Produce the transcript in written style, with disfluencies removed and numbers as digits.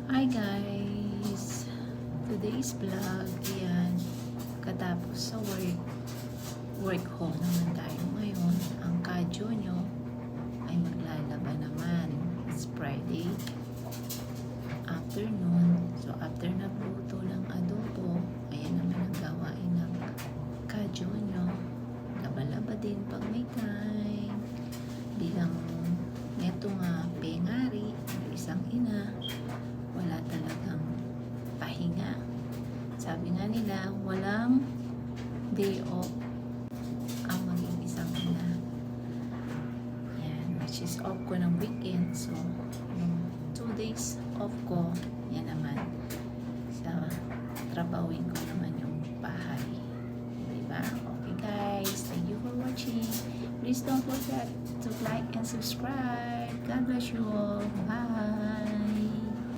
Hi guys! Today's vlog, yan, katapos sa work home naman tayo ngayon. Ang kadyo nyo ay maglalaba naman. It's Friday afternoon. So after nagluto ng adobo, ayan naman ang gawain ng kadyo nyo. Laba-laba din pag may time. Bilang neto nga pengari, isang ina, wala talagang pahinga. Sabi nga nila, walang day off ang maging isang ina. Yan, which is off ko ng weekend. So, yung 2 days off ko, yan naman. Sa trabawin ko naman yung bahay. Diba? Okay guys, thank you for watching. Please don't forget to like and subscribe. God bless you all. Bye!